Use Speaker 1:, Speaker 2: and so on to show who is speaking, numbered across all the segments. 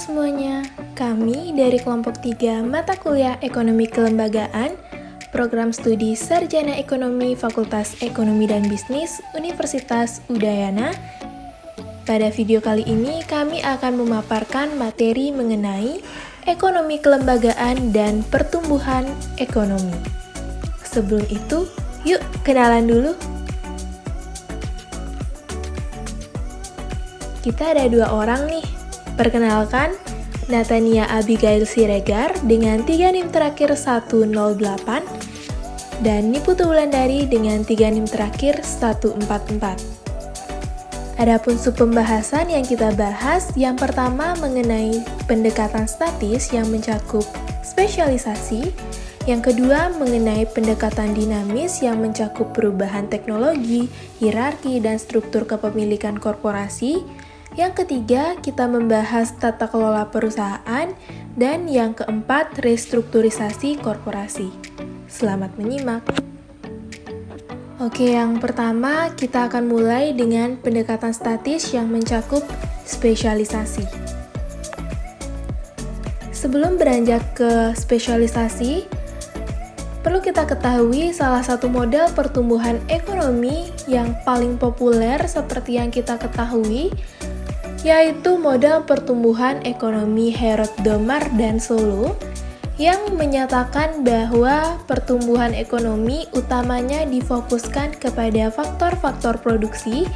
Speaker 1: semuanya, kami dari kelompok 3 mata kuliah Ekonomi Kelembagaan, Program Studi Sarjana Ekonomi Fakultas Ekonomi dan Bisnis Universitas Udayana. Pada video kali ini kami akan memaparkan materi mengenai ekonomi kelembagaan dan pertumbuhan ekonomi. Sebelum itu, yuk kenalan dulu. Kita ada 2 orang nih. Perkenalkan, Natania Abigail Siregar dengan 3 NIM terakhir 108 dan Niputu Wulandari dengan 3 NIM terakhir 144. Adapun sub pembahasan yang kita bahas, yang pertama mengenai pendekatan statis yang mencakup spesialisasi, yang kedua mengenai pendekatan dinamis yang mencakup perubahan teknologi, hierarki, dan struktur kepemilikan korporasi. Yang ketiga, kita membahas tata kelola perusahaan, dan yang keempat, restrukturisasi korporasi. Selamat menyimak. Oke, yang pertama kita akan mulai dengan pendekatan statis yang mencakup spesialisasi. Sebelum beranjak ke spesialisasi, perlu kita ketahui salah satu model pertumbuhan ekonomi yang paling populer seperti yang kita ketahui, yaitu model pertumbuhan ekonomi Harold Domar dan Solow yang menyatakan bahwa pertumbuhan ekonomi utamanya difokuskan kepada faktor-faktor produksi,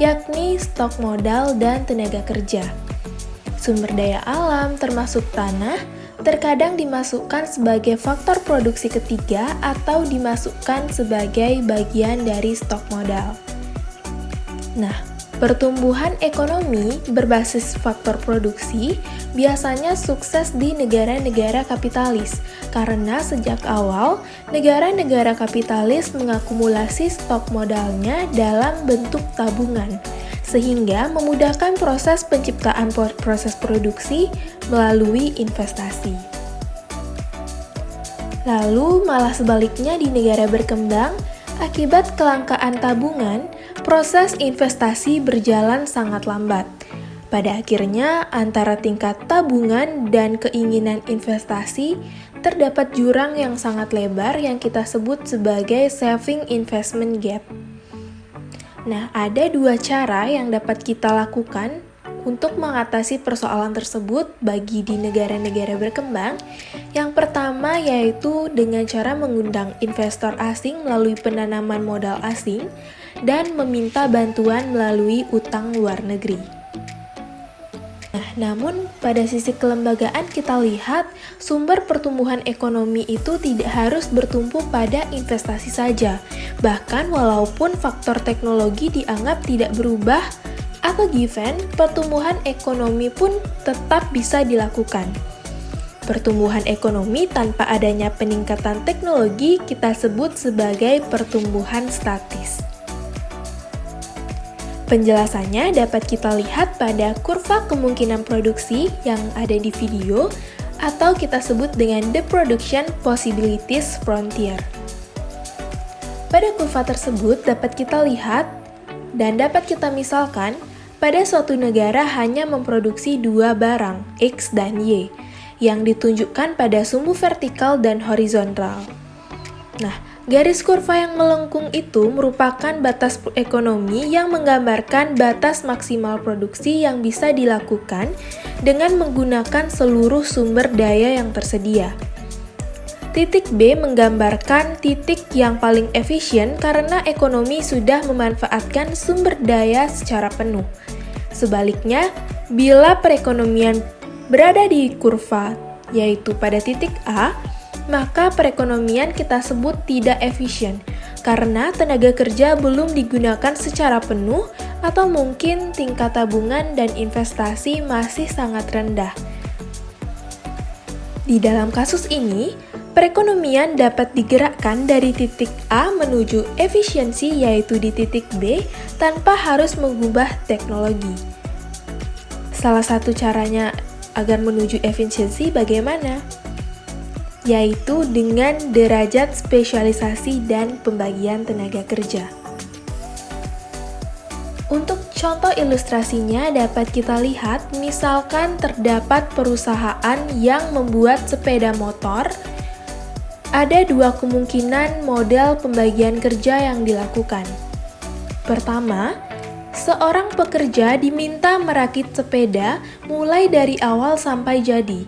Speaker 1: yakni stok modal dan tenaga kerja. Sumber daya alam termasuk tanah terkadang dimasukkan sebagai faktor produksi ketiga atau dimasukkan sebagai bagian dari stok modal. Nah, pertumbuhan ekonomi berbasis faktor produksi biasanya sukses di negara-negara kapitalis karena sejak awal negara-negara kapitalis mengakumulasi stok modalnya dalam bentuk tabungan sehingga memudahkan proses penciptaan proses produksi melalui investasi. Lalu malah sebaliknya di negara berkembang, akibat kelangkaan tabungan, proses investasi berjalan sangat lambat. Pada akhirnya, antara tingkat tabungan dan keinginan investasi, terdapat jurang yang sangat lebar yang kita sebut sebagai saving investment gap. Nah, ada 2 cara yang dapat kita lakukan untuk mengatasi persoalan tersebut bagi di negara-negara berkembang. Yang pertama yaitu dengan cara mengundang investor asing melalui penanaman modal asing dan meminta bantuan melalui utang luar negeri. Nah, namun pada sisi kelembagaan kita lihat sumber pertumbuhan ekonomi itu tidak harus bertumpu pada investasi saja. Bahkan walaupun faktor teknologi dianggap tidak berubah atau given, pertumbuhan ekonomi pun tetap bisa dilakukan. Pertumbuhan ekonomi tanpa adanya peningkatan teknologi kita sebut sebagai pertumbuhan statis. Penjelasannya dapat kita lihat pada kurva kemungkinan produksi yang ada di video atau kita sebut dengan the production possibilities frontier. Pada kurva tersebut dapat kita lihat dan dapat kita misalkan pada suatu negara hanya memproduksi 2 barang, X dan Y, yang ditunjukkan pada sumbu vertikal dan horizontal. Nah, garis kurva yang melengkung itu merupakan batas ekonomi yang menggambarkan batas maksimal produksi yang bisa dilakukan dengan menggunakan seluruh sumber daya yang tersedia. Titik B menggambarkan titik yang paling efisien karena ekonomi sudah memanfaatkan sumber daya secara penuh. Sebaliknya, bila perekonomian berada di kurva, yaitu pada titik A, maka perekonomian kita sebut tidak efisien karena tenaga kerja belum digunakan secara penuh atau mungkin tingkat tabungan dan investasi masih sangat rendah. Di dalam kasus ini, perekonomian dapat digerakkan dari titik A menuju efisiensi yaitu di titik B tanpa harus mengubah teknologi. Salah satu caranya agar menuju efisiensi bagaimana? Yaitu dengan derajat spesialisasi dan pembagian tenaga kerja. Untuk Contoh ilustrasinya dapat kita lihat, misalkan terdapat perusahaan yang membuat sepeda motor. Ada dua kemungkinan model pembagian kerja yang dilakukan. Pertama, seorang pekerja diminta merakit sepeda mulai dari awal sampai jadi.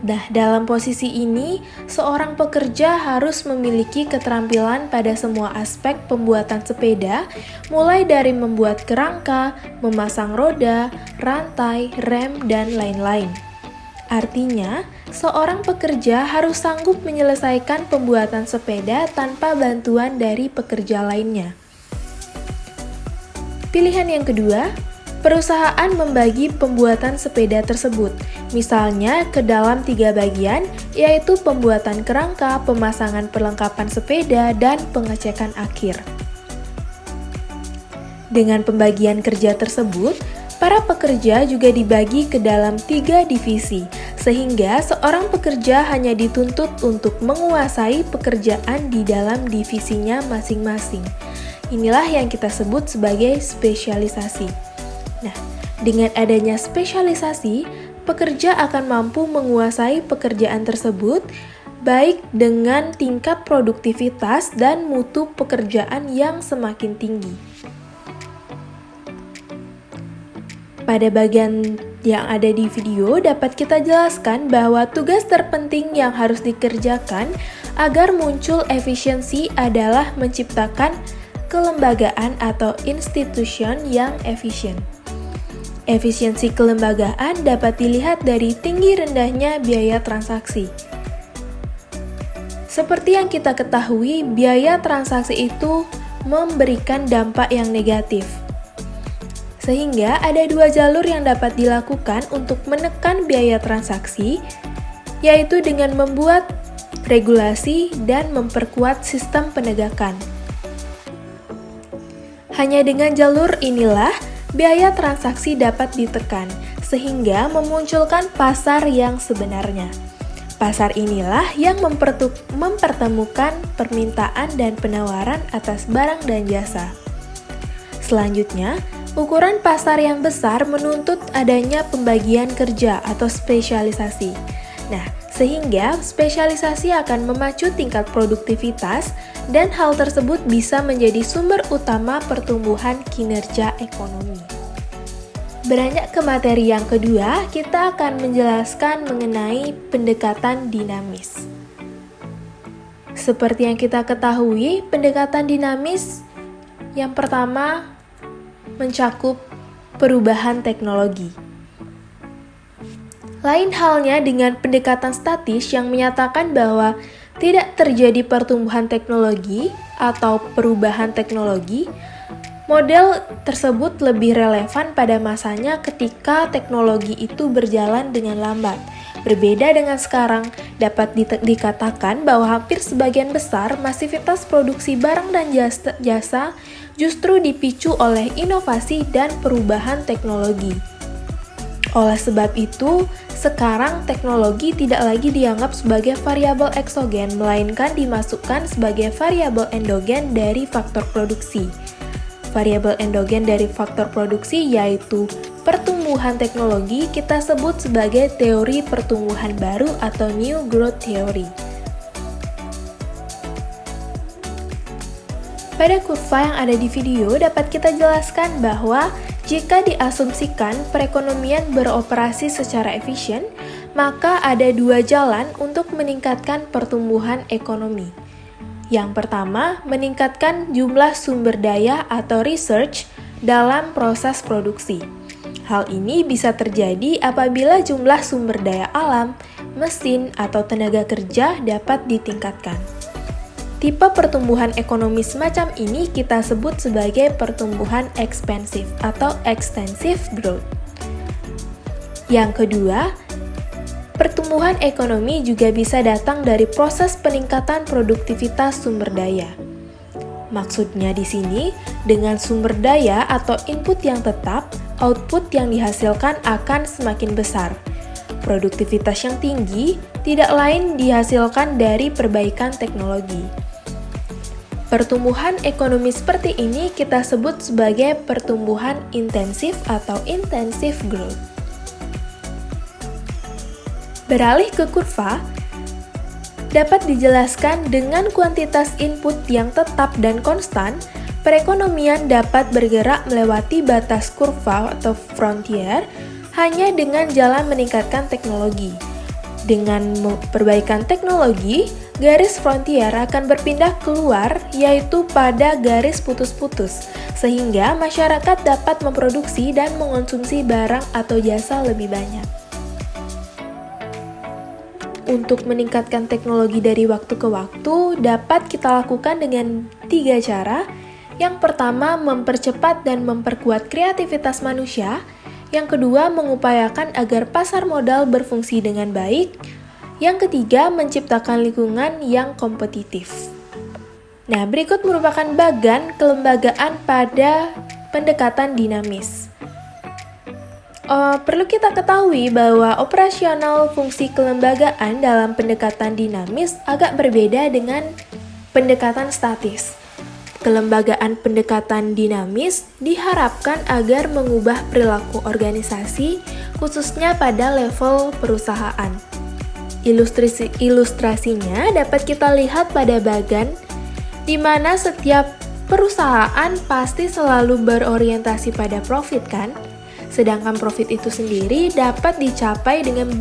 Speaker 1: Nah, dalam posisi ini, seorang pekerja harus memiliki keterampilan pada semua aspek pembuatan sepeda, mulai dari membuat kerangka, memasang roda, rantai, rem, dan lain-lain. Artinya, seorang pekerja harus sanggup menyelesaikan pembuatan sepeda tanpa bantuan dari pekerja lainnya. Pilihan yang kedua, perusahaan membagi pembuatan sepeda tersebut, misalnya ke dalam 3 bagian, yaitu pembuatan kerangka, pemasangan perlengkapan sepeda, dan pengecekan akhir. Dengan pembagian kerja tersebut, para pekerja juga dibagi ke dalam 3 divisi, sehingga seorang pekerja hanya dituntut untuk menguasai pekerjaan di dalam divisinya masing-masing. Inilah yang kita sebut sebagai spesialisasi. Nah, dengan adanya spesialisasi, pekerja akan mampu menguasai pekerjaan tersebut, baik dengan tingkat produktivitas dan mutu pekerjaan yang semakin tinggi. Pada bagian yang ada di video, dapat kita jelaskan bahwa tugas terpenting yang harus dikerjakan agar muncul efisiensi adalah menciptakan kelembagaan atau institution yang efisien. Efisiensi kelembagaan dapat dilihat dari tinggi rendahnya biaya transaksi. Seperti yang kita ketahui, biaya transaksi itu memberikan dampak yang negatif. Sehingga ada 2 jalur yang dapat dilakukan untuk menekan biaya transaksi, yaitu dengan membuat regulasi dan memperkuat sistem penegakan. Hanya dengan jalur inilah biaya transaksi dapat ditekan, sehingga memunculkan pasar yang sebenarnya. Pasar inilah yang mempertemukan permintaan dan penawaran atas barang dan jasa. Selanjutnya, ukuran pasar yang besar menuntut adanya pembagian kerja atau spesialisasi. Nah, sehingga spesialisasi akan memacu tingkat produktivitas dan hal tersebut bisa menjadi sumber utama pertumbuhan kinerja ekonomi. Beranjak ke materi yang kedua, kita akan menjelaskan mengenai pendekatan dinamis. Seperti yang kita ketahui, pendekatan dinamis yang pertama mencakup perubahan teknologi. Lain halnya dengan pendekatan statis yang menyatakan bahwa tidak terjadi pertumbuhan teknologi atau perubahan teknologi, model tersebut lebih relevan pada masanya ketika teknologi itu berjalan dengan lambat. Berbeda dengan sekarang, dapat dikatakan bahwa hampir sebagian besar masivitas produksi barang dan jasa justru dipicu oleh inovasi dan perubahan teknologi. Oleh sebab itu, sekarang teknologi tidak lagi dianggap sebagai variabel eksogen, melainkan dimasukkan sebagai variabel endogen dari faktor produksi. Variabel endogen dari faktor produksi yaitu pertumbuhan teknologi kita sebut sebagai teori pertumbuhan baru atau New Growth Theory. Pada kurva yang ada di video dapat kita jelaskan bahwa jika diasumsikan perekonomian beroperasi secara efisien, maka ada 2 jalan untuk meningkatkan pertumbuhan ekonomi. Yang pertama, meningkatkan jumlah sumber daya atau research dalam proses produksi. Hal ini bisa terjadi apabila jumlah sumber daya alam, mesin, atau tenaga kerja dapat ditingkatkan. Tipe pertumbuhan ekonomi semacam ini kita sebut sebagai pertumbuhan ekspansif atau extensive growth. Yang kedua, pertumbuhan ekonomi juga bisa datang dari proses peningkatan produktivitas sumber daya. Maksudnya di sini, dengan sumber daya atau input yang tetap, output yang dihasilkan akan semakin besar. Produktivitas yang tinggi tidak lain dihasilkan dari perbaikan teknologi. Pertumbuhan ekonomi seperti ini kita sebut sebagai pertumbuhan intensif atau intensive growth. Beralih ke kurva, dapat dijelaskan dengan kuantitas input yang tetap dan konstan, perekonomian dapat bergerak melewati batas kurva atau frontier hanya dengan jalan meningkatkan teknologi. Dengan perbaikan teknologi, garis frontier akan berpindah keluar, yaitu pada garis putus-putus, sehingga masyarakat dapat memproduksi dan mengonsumsi barang atau jasa lebih banyak. Untuk meningkatkan teknologi dari waktu ke waktu, dapat kita lakukan dengan 3 cara. Yang pertama, mempercepat dan memperkuat kreativitas manusia. Yang kedua, mengupayakan agar pasar modal berfungsi dengan baik. Yang ketiga, menciptakan lingkungan yang kompetitif. Nah, berikut merupakan bagan kelembagaan pada pendekatan dinamis. Perlu kita ketahui bahwa operasional fungsi kelembagaan dalam pendekatan dinamis agak berbeda dengan pendekatan statis. Kelembagaan pendekatan dinamis diharapkan agar mengubah perilaku organisasi, khususnya pada level perusahaan. Ilustrasinya dapat kita lihat pada bagan, di mana setiap perusahaan pasti selalu berorientasi pada profit kan? Sedangkan profit itu sendiri dapat dicapai dengan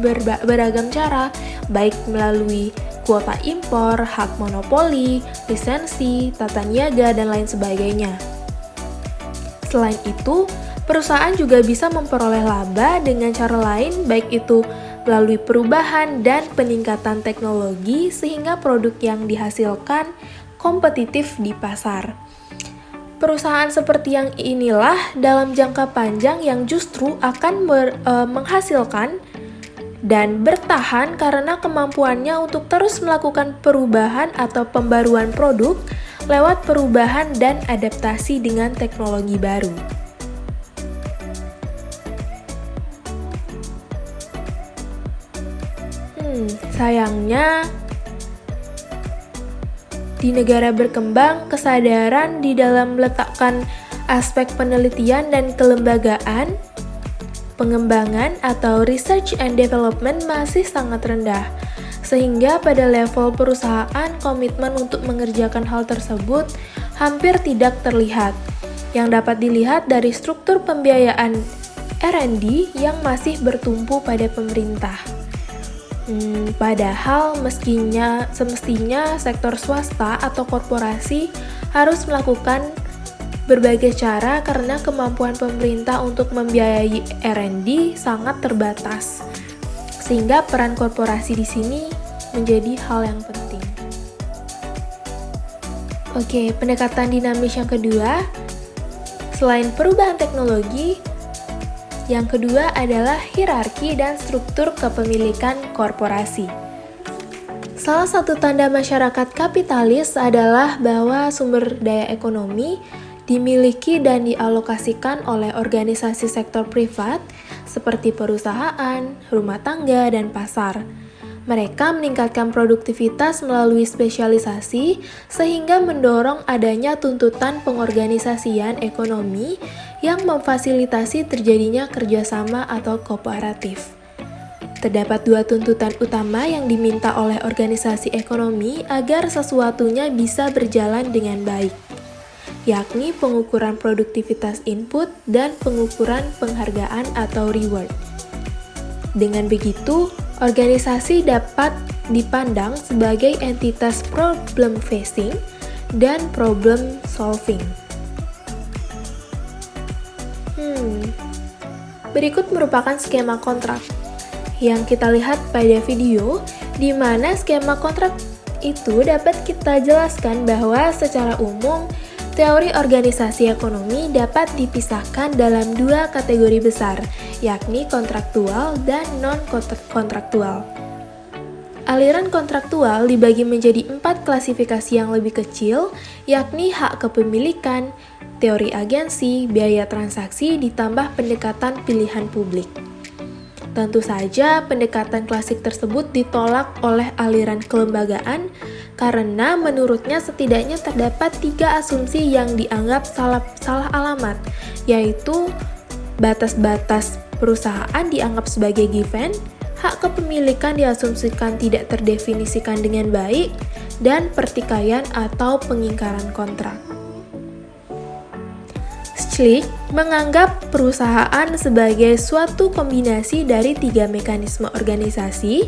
Speaker 1: beragam cara, baik melalui kuota impor, hak monopoli, lisensi, tata niaga, dan lain sebagainya. Selain itu, perusahaan juga bisa memperoleh laba dengan cara lain, baik itu melalui perubahan dan peningkatan teknologi sehingga produk yang dihasilkan kompetitif di pasar. Perusahaan seperti yang inilah dalam jangka panjang yang justru akan menghasilkan dan bertahan karena kemampuannya untuk terus melakukan perubahan atau pembaruan produk lewat perubahan dan adaptasi dengan teknologi baru. Sayangnya, di negara berkembang, kesadaran di dalam meletakkan aspek penelitian dan kelembagaan pengembangan atau research and development masih sangat rendah, sehingga pada level perusahaan komitmen untuk mengerjakan hal tersebut hampir tidak terlihat, yang dapat dilihat dari struktur pembiayaan R&D yang masih bertumpu pada pemerintah. Padahal semestinya sektor swasta atau korporasi harus melakukan berbagai cara karena kemampuan pemerintah untuk membiayai R&D sangat terbatas, sehingga peran korporasi di sini menjadi hal yang penting. Oke, pendekatan dinamis yang kedua, selain perubahan teknologi, yang kedua adalah hierarki dan struktur kepemilikan korporasi. Salah satu tanda masyarakat kapitalis adalah bahwa sumber daya ekonomi dimiliki dan dialokasikan oleh organisasi sektor privat seperti perusahaan, rumah tangga, dan pasar. Mereka meningkatkan produktivitas melalui spesialisasi sehingga mendorong adanya tuntutan pengorganisasian ekonomi yang memfasilitasi terjadinya kerjasama atau kooperatif. Terdapat 2 tuntutan utama yang diminta oleh organisasi ekonomi agar sesuatunya bisa berjalan dengan baik, yakni pengukuran produktivitas input dan pengukuran penghargaan atau reward. Dengan begitu, organisasi dapat dipandang sebagai entitas problem facing dan problem solving. Berikut merupakan skema kontrak yang kita lihat pada video, di mana skema kontrak itu dapat kita jelaskan bahwa secara umum teori organisasi ekonomi dapat dipisahkan dalam 2 kategori besar, yakni kontraktual dan non-kontraktual. Aliran kontraktual dibagi menjadi 4 klasifikasi yang lebih kecil, yakni hak kepemilikan, teori agensi, biaya transaksi, ditambah pendekatan pilihan publik. Tentu saja, pendekatan klasik tersebut ditolak oleh aliran kelembagaan karena menurutnya setidaknya terdapat 3 asumsi yang dianggap salah alamat, yaitu batas-batas perusahaan dianggap sebagai given, hak kepemilikan diasumsikan tidak terdefinisikan dengan baik, dan pertikaian atau pengingkaran kontrak. Schlick menganggap perusahaan sebagai suatu kombinasi dari 3 mekanisme organisasi,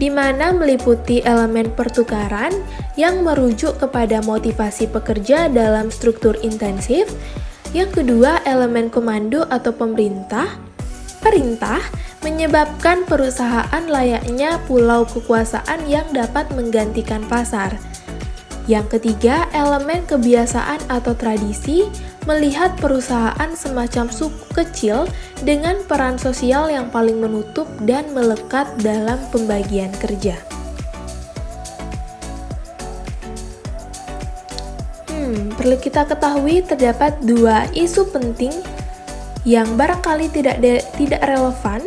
Speaker 1: di mana meliputi elemen pertukaran yang merujuk kepada motivasi pekerja dalam struktur intensif, yang kedua elemen komando atau perintah menyebabkan perusahaan layaknya pulau kekuasaan yang dapat menggantikan pasar. Yang ketiga, elemen kebiasaan atau tradisi melihat perusahaan semacam suku kecil dengan peran sosial yang paling menutup dan melekat dalam pembagian kerja. Perlu kita ketahui terdapat 2 isu penting yang barangkali tidak relevan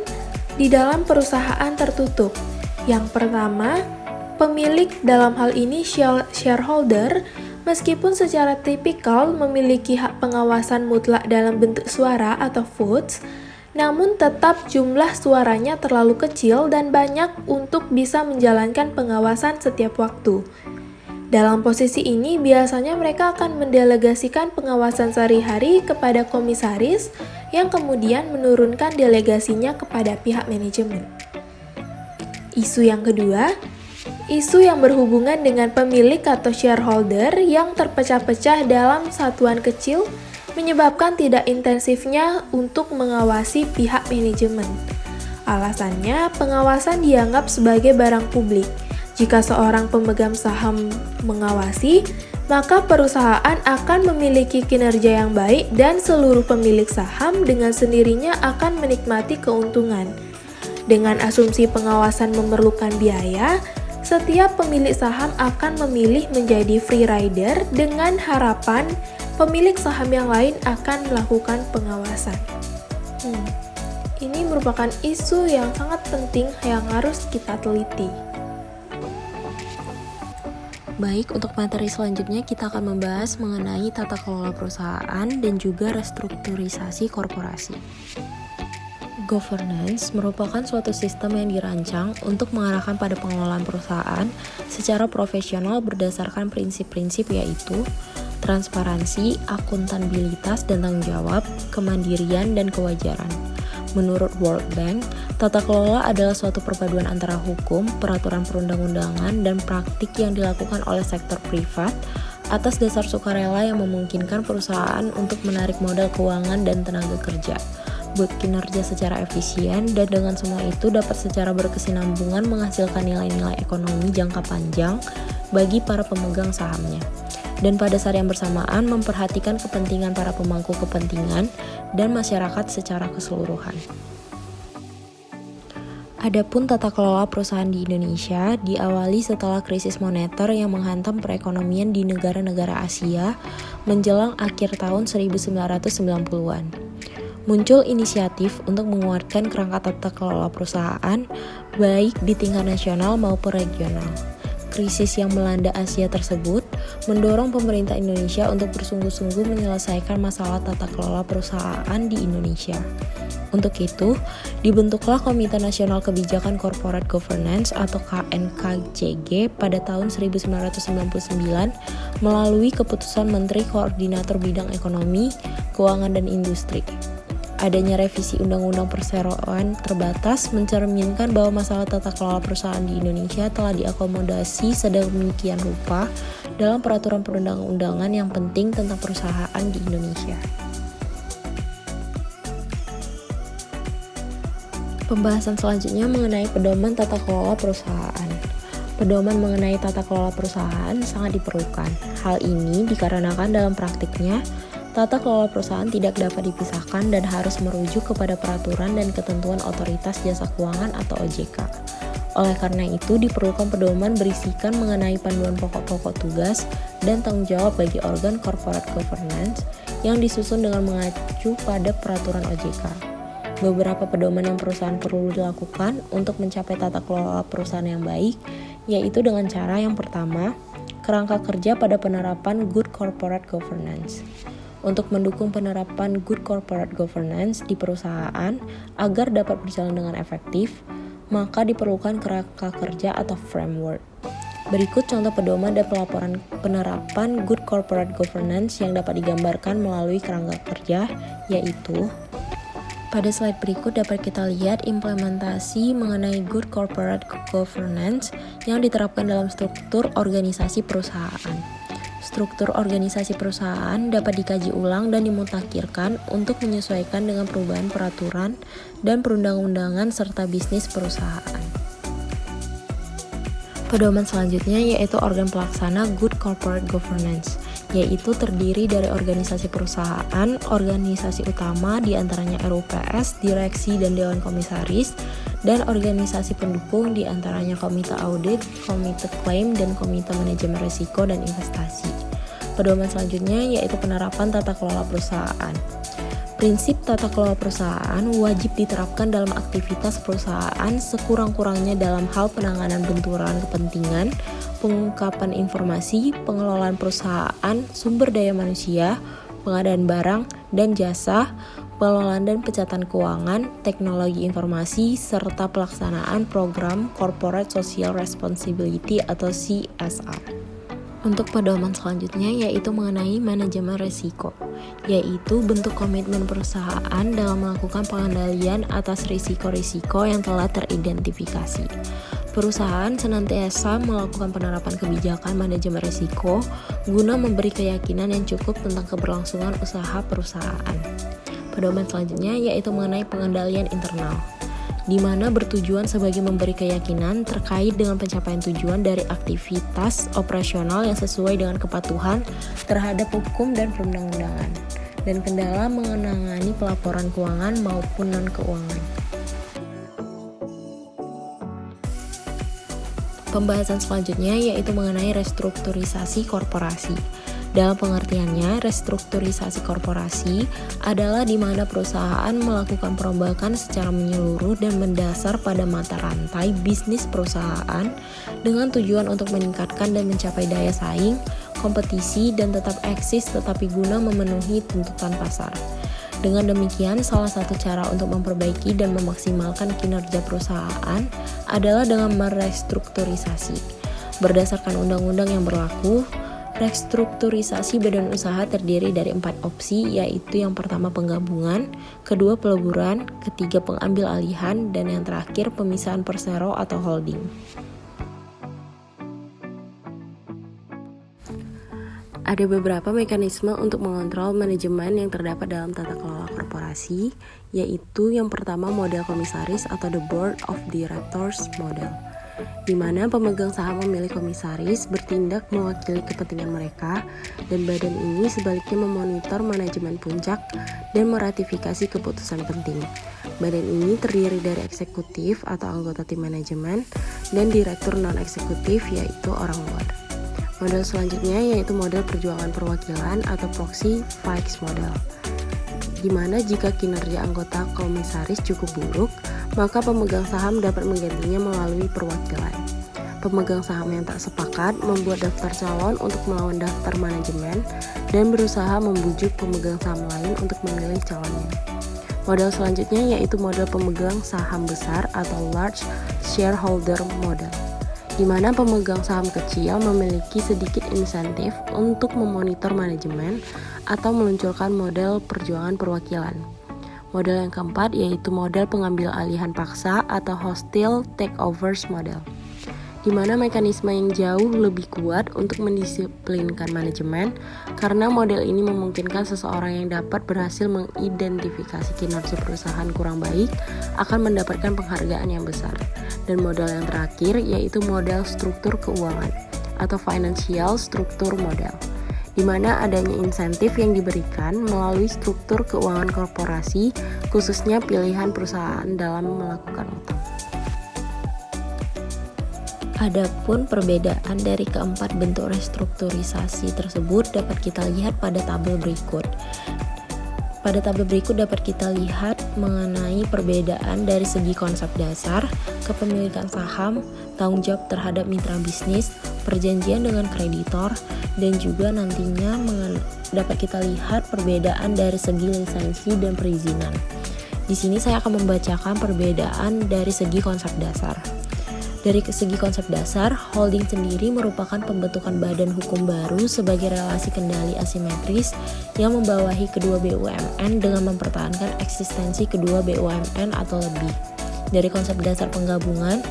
Speaker 1: di dalam perusahaan tertutup. Yang pertama, pemilik dalam hal ini shareholder, meskipun secara tipikal memiliki hak pengawasan mutlak dalam bentuk suara atau votes, namun tetap jumlah suaranya terlalu kecil dan banyak untuk bisa menjalankan pengawasan setiap waktu. Dalam posisi ini, biasanya mereka akan mendelegasikan pengawasan sehari-hari kepada komisaris yang kemudian menurunkan delegasinya kepada pihak manajemen. Isu yang kedua, isu yang berhubungan dengan pemilik atau shareholder yang terpecah-pecah dalam satuan kecil menyebabkan tidak intensifnya untuk mengawasi pihak manajemen. Alasannya, pengawasan dianggap sebagai barang publik. Jika seorang pemegang saham mengawasi, maka perusahaan akan memiliki kinerja yang baik dan seluruh pemilik saham dengan sendirinya akan menikmati keuntungan. Dengan asumsi pengawasan memerlukan biaya, setiap pemilik saham akan memilih menjadi free rider dengan harapan pemilik saham yang lain akan melakukan pengawasan. Ini merupakan isu yang sangat penting yang harus kita teliti.
Speaker 2: Baik, untuk materi selanjutnya kita akan membahas mengenai tata kelola perusahaan dan juga restrukturisasi korporasi. Governance merupakan suatu sistem yang dirancang untuk mengarahkan pada pengelolaan perusahaan secara profesional berdasarkan prinsip-prinsip yaitu transparansi, akuntabilitas dan tanggung jawab, kemandirian dan kewajaran. Menurut World Bank, tata kelola adalah suatu perpaduan antara hukum, peraturan perundang-undangan, dan praktik yang dilakukan oleh sektor privat atas dasar sukarela yang memungkinkan perusahaan untuk menarik modal keuangan dan tenaga kerja, bekinerja secara efisien, dan dengan semua itu dapat secara berkesinambungan menghasilkan nilai-nilai ekonomi jangka panjang bagi para pemegang sahamnya. Dan pada saat yang bersamaan memperhatikan kepentingan para pemangku kepentingan dan masyarakat secara keseluruhan. Adapun tata kelola perusahaan di Indonesia diawali setelah krisis moneter yang menghantam perekonomian di negara-negara Asia menjelang akhir tahun 1990-an. Muncul inisiatif untuk menguatkan kerangka tata kelola perusahaan baik di tingkat nasional maupun regional. Krisis yang melanda Asia tersebut mendorong pemerintah Indonesia untuk bersungguh-sungguh menyelesaikan masalah tata kelola perusahaan di Indonesia. Untuk itu, dibentuklah Komite Nasional Kebijakan Corporate Governance atau KNKCG pada tahun 1999 melalui keputusan Menteri Koordinator Bidang Ekonomi, Keuangan dan Industri. Adanya revisi Undang-Undang Perseroan terbatas mencerminkan bahwa masalah tata kelola perusahaan di Indonesia telah diakomodasi sedemikian rupa dalam peraturan perundang-undangan yang penting tentang perusahaan di Indonesia. Pembahasan selanjutnya mengenai pedoman tata kelola perusahaan. Pedoman mengenai tata kelola perusahaan sangat diperlukan. Hal ini dikarenakan dalam praktiknya tata kelola perusahaan tidak dapat dipisahkan dan harus merujuk kepada peraturan dan ketentuan Otoritas Jasa Keuangan atau OJK. Oleh karena itu, diperlukan pedoman berisikan mengenai panduan pokok-pokok tugas dan tanggung jawab bagi organ corporate governance yang disusun dengan mengacu pada peraturan OJK. Beberapa pedoman yang perusahaan perlu dilakukan untuk mencapai tata kelola perusahaan yang baik, yaitu dengan cara yang pertama, kerangka kerja pada penerapan Good Corporate Governance. Untuk mendukung penerapan Good Corporate Governance di perusahaan agar dapat berjalan dengan efektif, maka diperlukan kerangka kerja atau framework. Berikut contoh pedoman dan pelaporan penerapan Good Corporate Governance yang dapat digambarkan melalui kerangka kerja, yaitu pada slide berikut dapat kita lihat implementasi mengenai Good Corporate Governance yang diterapkan dalam struktur organisasi perusahaan. Struktur organisasi perusahaan dapat dikaji ulang dan dimutakhirkan untuk menyesuaikan dengan perubahan peraturan dan perundang-undangan serta bisnis perusahaan. Pedoman selanjutnya yaitu organ pelaksana Good Corporate Governance, yaitu terdiri dari organisasi perusahaan, organisasi utama diantaranya RUPS, direksi dan dewan komisaris, dan organisasi pendukung diantaranya komite audit, komite klaim, dan komite manajemen risiko dan investasi. Pedoman selanjutnya yaitu penerapan tata kelola perusahaan. Prinsip tata kelola perusahaan wajib diterapkan dalam aktivitas perusahaan sekurang-kurangnya dalam hal penanganan benturan kepentingan, pengungkapan informasi, pengelolaan perusahaan, sumber daya manusia, pengadaan barang dan jasa, pengelolaan dan pencatatan keuangan, teknologi informasi, serta pelaksanaan program Corporate Social Responsibility atau CSR. Untuk pedoman selanjutnya yaitu mengenai manajemen risiko, yaitu bentuk komitmen perusahaan dalam melakukan pengendalian atas risiko-risiko yang telah teridentifikasi. Perusahaan senantiasa melakukan penerapan kebijakan manajemen risiko guna memberi keyakinan yang cukup tentang keberlangsungan usaha perusahaan. Pedoman selanjutnya yaitu mengenai pengendalian internal, di mana bertujuan sebagai memberi keyakinan terkait dengan pencapaian tujuan dari aktivitas operasional yang sesuai dengan kepatuhan terhadap hukum dan perundang-undangan, dan kendala mengenangani pelaporan keuangan maupun non-keuangan. Pembahasan selanjutnya yaitu mengenai restrukturisasi korporasi. Dalam pengertiannya, restrukturisasi korporasi adalah di mana perusahaan melakukan perombakan secara menyeluruh dan mendasar pada mata rantai bisnis perusahaan dengan tujuan untuk meningkatkan dan mencapai daya saing, kompetisi, dan tetap eksis tetapi guna memenuhi tuntutan pasar. Dengan demikian, salah satu cara untuk memperbaiki dan memaksimalkan kinerja perusahaan adalah dengan merestrukturisasi. Berdasarkan undang-undang yang berlaku, restrukturisasi badan usaha terdiri dari 4 opsi, yaitu yang pertama penggabungan, kedua peleburan, ketiga pengambil alihan, dan yang terakhir pemisahan persero atau holding. Ada beberapa mekanisme untuk mengontrol manajemen yang terdapat dalam tata kelola korporasi, yaitu yang pertama model komisaris atau the board of directors model, di mana pemegang saham memilih komisaris bertindak mewakili kepentingan mereka, dan badan ini sebaliknya memonitor manajemen puncak dan meratifikasi keputusan penting. Badan ini terdiri dari eksekutif atau anggota tim manajemen dan direktur non-eksekutif yaitu orang luar. Model selanjutnya yaitu model perjuangan perwakilan atau proxy fight model, di mana jika kinerja anggota komisaris cukup buruk, maka pemegang saham dapat menggantinya melalui perwakilan. Pemegang saham yang tak sepakat membuat daftar calon untuk melawan daftar manajemen dan berusaha membujuk pemegang saham lain untuk memilih calonnya. Model selanjutnya yaitu model pemegang saham besar atau large shareholder model, di mana pemegang saham kecil memiliki sedikit insentif untuk memonitor manajemen atau meluncurkan model perjuangan perwakilan. Model yang keempat yaitu model pengambil alihan paksa atau hostile takeovers model, di mana mekanisme yang jauh lebih kuat untuk mendisiplinkan manajemen karena model ini memungkinkan seseorang yang dapat berhasil mengidentifikasi kinerja perusahaan kurang baik akan mendapatkan penghargaan yang besar. Dan model yang terakhir yaitu model struktur keuangan atau financial structure model, di mana adanya insentif yang diberikan melalui struktur keuangan korporasi, khususnya pilihan perusahaan dalam melakukan utang. Adapun perbedaan dari keempat bentuk restrukturisasi tersebut dapat kita lihat pada tabel berikut. Pada tabel berikut dapat kita lihat mengenai perbedaan dari segi konsep dasar, kepemilikan saham, tanggung jawab terhadap mitra bisnis, perjanjian dengan kreditor, dan juga nantinya dapat kita lihat perbedaan dari segi lisensi dan perizinan. Di sini saya akan membacakan perbedaan dari segi konsep dasar. Dari segi konsep dasar, holding sendiri merupakan pembentukan badan hukum baru sebagai relasi kendali asimetris yang membawahi kedua BUMN dengan mempertahankan eksistensi kedua BUMN atau lebih. Dari konsep dasar penggabungan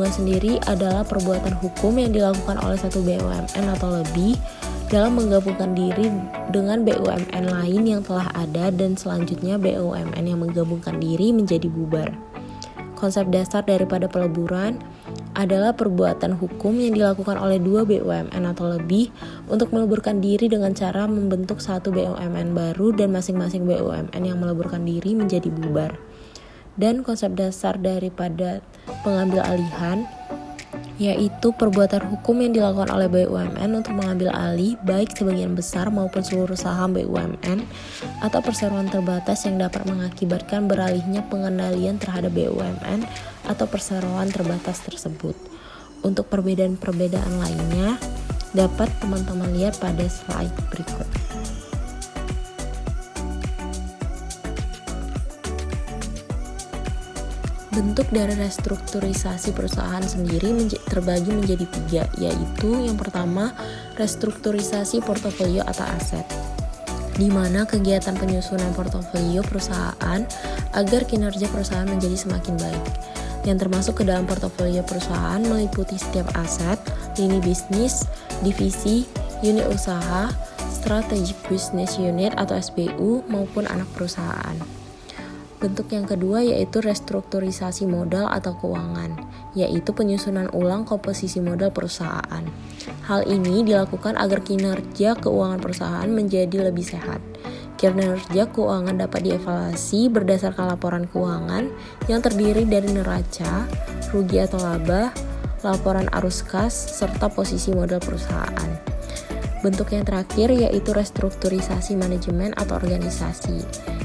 Speaker 2: sendiri adalah perbuatan hukum yang dilakukan oleh satu BUMN atau lebih dalam menggabungkan diri dengan BUMN lain yang telah ada dan selanjutnya BUMN yang menggabungkan diri menjadi bubar. Konsep dasar daripada peleburan adalah perbuatan hukum yang dilakukan oleh dua BUMN atau lebih untuk meleburkan diri dengan cara membentuk satu BUMN baru dan masing-masing BUMN yang meleburkan diri menjadi bubar. Dan konsep dasar daripada pengambil alihan yaitu perbuatan hukum yang dilakukan oleh BUMN untuk mengambil alih baik sebagian besar maupun seluruh saham BUMN atau perseroan terbatas yang dapat mengakibatkan beralihnya pengendalian terhadap BUMN atau perseroan terbatas tersebut. Untuk perbedaan-perbedaan lainnya dapat teman-teman lihat pada slide berikut. Bentuk dari restrukturisasi perusahaan sendiri terbagi menjadi 3, yaitu yang pertama restrukturisasi portofolio atau aset, di mana kegiatan penyusunan portofolio perusahaan agar kinerja perusahaan menjadi semakin baik. Yang termasuk ke dalam portofolio perusahaan meliputi setiap aset, lini bisnis, divisi, unit usaha, strategic business unit atau SBU maupun anak perusahaan. Bentuk yang kedua yaitu restrukturisasi modal atau keuangan, yaitu penyusunan ulang komposisi modal perusahaan. Hal ini dilakukan agar kinerja keuangan perusahaan menjadi lebih sehat. Kinerja keuangan dapat dievaluasi berdasarkan laporan keuangan yang terdiri dari neraca, rugi atau laba, laporan arus kas, serta posisi modal perusahaan. Bentuk yang terakhir yaitu restrukturisasi manajemen atau organisasi,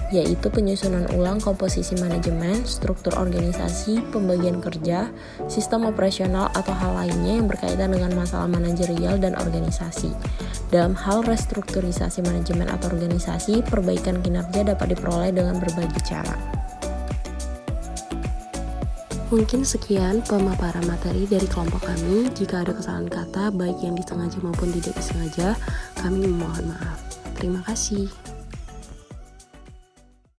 Speaker 2: yaitu penyusunan ulang komposisi manajemen, struktur organisasi, pembagian kerja, sistem operasional atau hal lainnya yang berkaitan dengan masalah manajerial dan organisasi. Dalam hal restrukturisasi manajemen atau organisasi, perbaikan kinerja dapat diperoleh dengan berbagai cara. Mungkin sekian pemaparan materi dari kelompok kami. Jika ada kesalahan kata, baik yang disengaja maupun tidak disengaja, kami memohon maaf. Terima kasih.